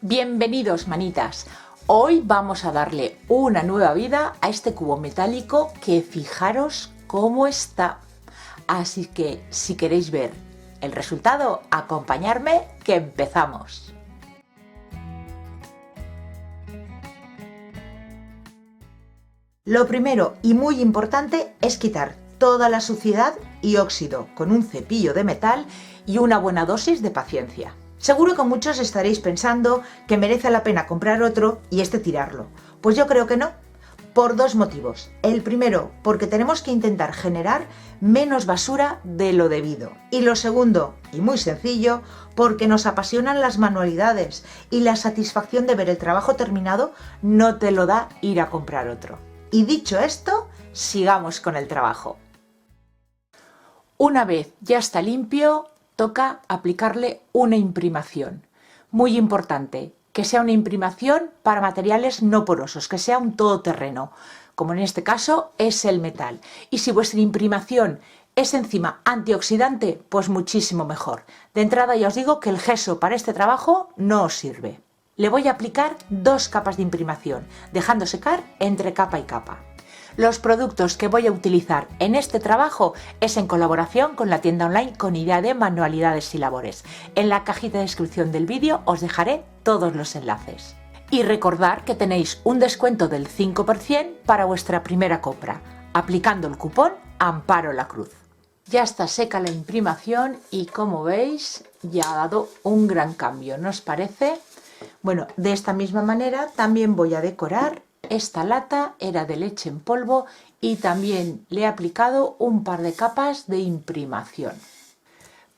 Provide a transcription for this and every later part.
Bienvenidos, manitas. Hoy vamos a darle una nueva vida a este cubo metálico que fijaros cómo está. Así que si queréis ver el resultado, acompañarme que empezamos. Lo primero y muy importante es quitar toda la suciedad y óxido con un cepillo de metal y una buena dosis de paciencia. Seguro que muchos estaréis pensando que merece la pena comprar otro y tirarlo. Pues yo creo que no, por dos motivos. El primero, porque tenemos que intentar generar menos basura de lo debido. Y lo segundo, y muy sencillo, porque nos apasionan las manualidades y la satisfacción de ver el trabajo terminado no te lo da ir a comprar otro. Y dicho esto, sigamos con el trabajo. Una vez ya está limpio, toca aplicarle una imprimación. Muy importante, que sea una imprimación para materiales no porosos, que sea un todoterreno, como en este caso es el metal. Y si vuestra imprimación es encima antioxidante, pues muchísimo mejor. De entrada ya os digo que el gesso para este trabajo no os sirve. Le voy a aplicar 2 capas de imprimación, dejando secar entre capa y capa. Los productos que voy a utilizar en este trabajo es en colaboración con la tienda online Con Idea de Manualidades y Labores. En la cajita de descripción del vídeo os dejaré todos los enlaces. Y recordad que tenéis un descuento del 5% para vuestra primera compra, aplicando el cupón Amparo la Cruz. Ya está seca la imprimación y como veis ya ha dado un gran cambio, ¿no os parece? Bueno, de esta misma manera también voy a decorar. Esta lata era de leche en polvo y también le he aplicado un par de capas de imprimación.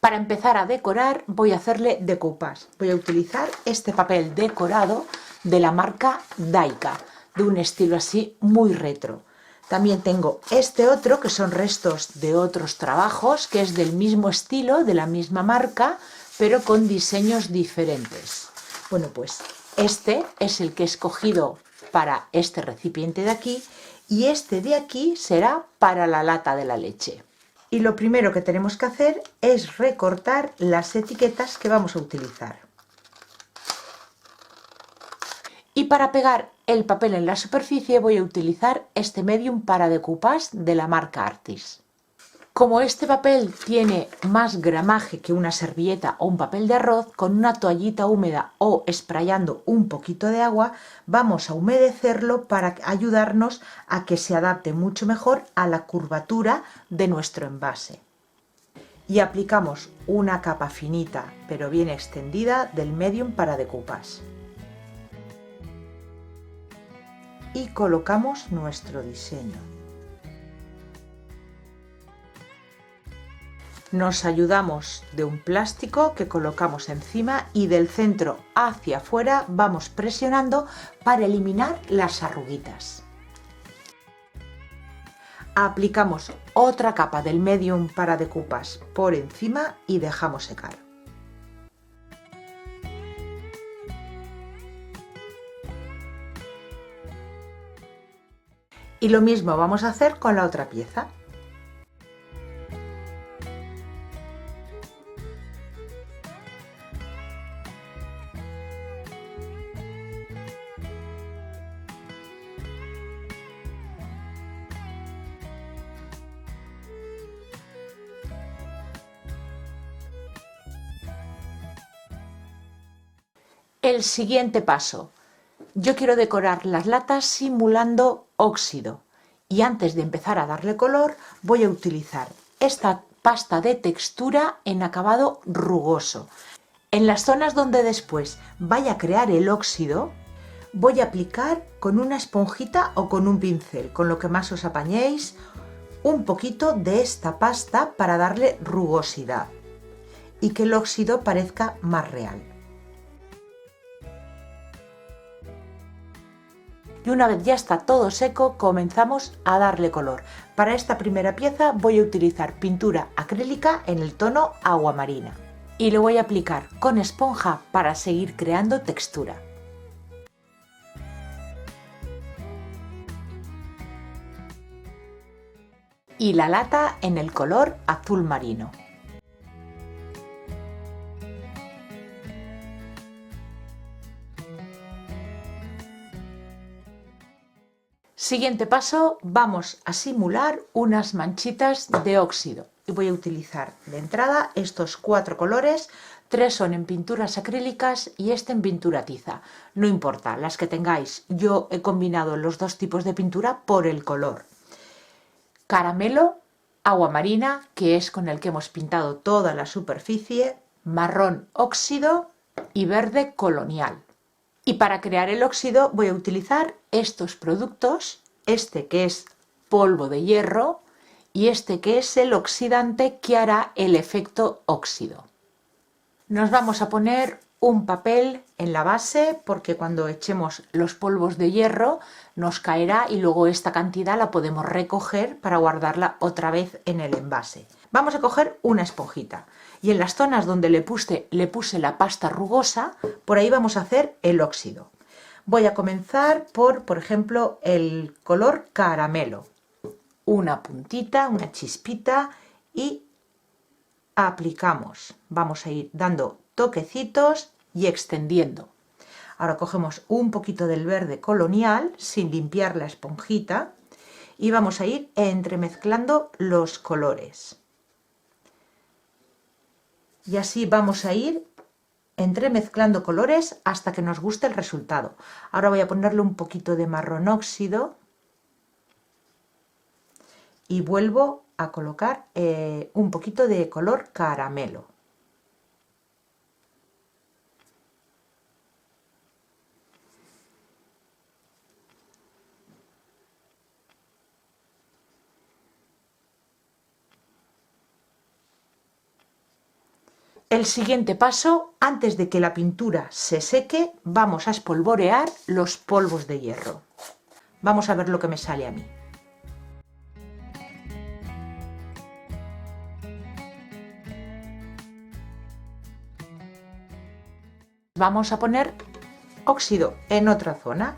Para empezar a decorar voy a hacerle decoupage. Voy a utilizar este papel decorado de la marca Daika, de un estilo así muy retro. También tengo este otro que son restos de otros trabajos, que es del mismo estilo, de la misma marca, pero con diseños diferentes. Bueno, pues este es el que he escogido para este recipiente de aquí y este de aquí será para la lata de la leche. Y lo primero que tenemos que hacer es recortar las etiquetas que vamos a utilizar. Y para pegar el papel en la superficie voy a utilizar este medium para decoupage de la marca Artis. Como este papel tiene más gramaje que una servilleta o un papel de arroz, con una toallita húmeda o sprayando un poquito de agua, vamos a humedecerlo para ayudarnos a que se adapte mucho mejor a la curvatura de nuestro envase. Y aplicamos una capa finita pero bien extendida del medium para decoupage. Y colocamos nuestro diseño. Nos ayudamos de un plástico que colocamos encima y del centro hacia afuera vamos presionando para eliminar las arruguitas. Aplicamos otra capa del medium para decoupage por encima y dejamos secar. Y lo mismo vamos a hacer con la otra pieza. El siguiente paso. Yo quiero decorar las latas simulando óxido y antes de empezar a darle color voy a utilizar esta pasta de textura en acabado rugoso. En las zonas donde después vaya a crear el óxido voy a aplicar con una esponjita o con un pincel, con lo que más os apañéis, un poquito de esta pasta para darle rugosidad y que el óxido parezca más real. Y una vez ya está todo seco, comenzamos a darle color. Para esta primera pieza voy a utilizar pintura acrílica en el tono agua marina. Y lo voy a aplicar con esponja para seguir creando textura. Y la lata en el color azul marino. Siguiente paso, vamos a simular unas manchitas de óxido. Y voy a utilizar de entrada estos 4 colores, 3 son en pinturas acrílicas y este en pintura tiza. No importa, las que tengáis. Yo he combinado los 2 tipos de pintura por el color. Caramelo, agua marina, que es con el que hemos pintado toda la superficie, marrón óxido y verde colonial. Y para crear el óxido voy a utilizar estos productos, este que es polvo de hierro y este que es el oxidante que hará el efecto óxido. Nos vamos a poner un papel en la base porque cuando echemos los polvos de hierro nos caerá y luego esta cantidad la podemos recoger para guardarla otra vez en el envase. Vamos a coger una esponjita y en las zonas donde le puse la pasta rugosa, por ahí vamos a hacer el óxido. Voy a comenzar por ejemplo, el color caramelo. Una puntita, una chispita y aplicamos. Vamos a ir dando toquecitos y extendiendo. Ahora cogemos un poquito del verde colonial sin limpiar la esponjita y vamos a ir entremezclando los colores. Y así vamos a ir entremezclando colores hasta que nos guste el resultado. Ahora voy a ponerle un poquito de marrón óxido y vuelvo a colocar un poquito de color caramelo. El siguiente paso, antes de que la pintura se seque, vamos a espolvorear los polvos de hierro. Vamos a ver lo que me sale a mí. Vamos a poner óxido en otra zona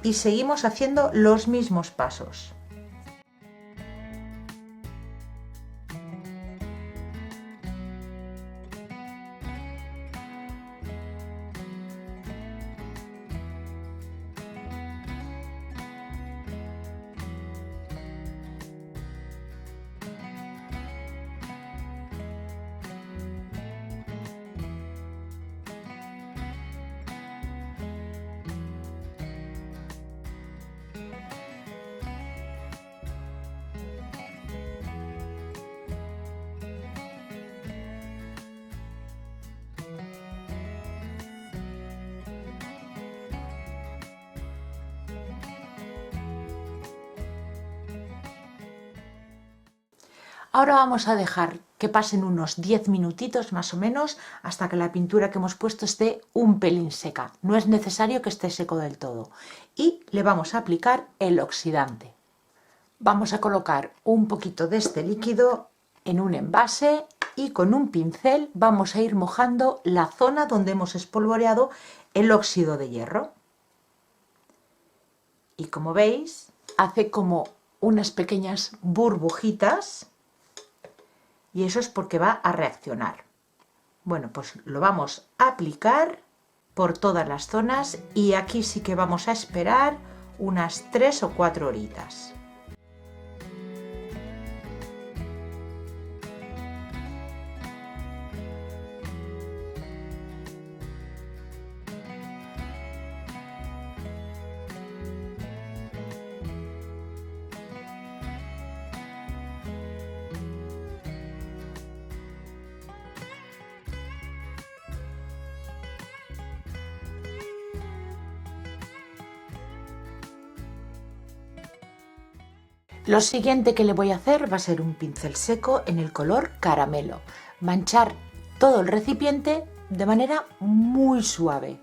y seguimos haciendo los mismos pasos. Ahora vamos a dejar que pasen unos 10 minutitos más o menos hasta que la pintura que hemos puesto esté un pelín seca. No es necesario que esté seco del todo. Y le vamos a aplicar el oxidante. Vamos a colocar un poquito de este líquido en un envase y con un pincel vamos a ir mojando la zona donde hemos espolvoreado el óxido de hierro. Y como veis, hace como unas pequeñas burbujitas. Y eso es porque va a reaccionar. Bueno, pues lo vamos a aplicar por todas las zonas y aquí sí que vamos a esperar unas 3 o 4 horitas. Lo siguiente que le voy a hacer va a ser un pincel seco en el color caramelo. Manchar todo el recipiente de manera muy suave.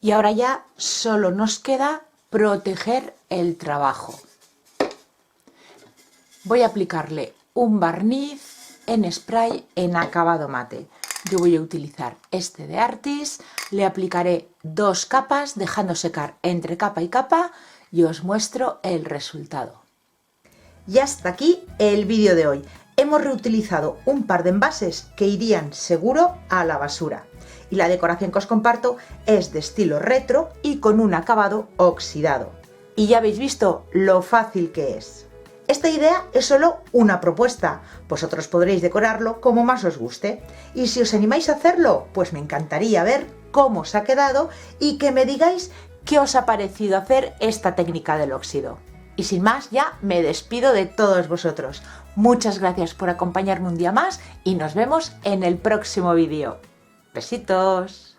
Y ahora ya solo nos queda proteger el trabajo. Voy a aplicarle un barniz en spray en acabado mate. Yo voy a utilizar este de Artis, le aplicaré 2 capas dejando secar entre capa y capa y os muestro el resultado. Y hasta aquí el vídeo de hoy. Hemos reutilizado un par de envases que irían seguro a la basura. Y la decoración que os comparto es de estilo retro y con un acabado oxidado. Y ya habéis visto lo fácil que es. Esta idea es solo una propuesta, vosotros podréis decorarlo como más os guste. Y si os animáis a hacerlo, pues me encantaría ver cómo os ha quedado y que me digáis ¿Qué os ha parecido hacer esta técnica del óxido? Y sin más, ya me despido de todos vosotros. Muchas gracias por acompañarme un día más y nos vemos en el próximo vídeo. Besitos.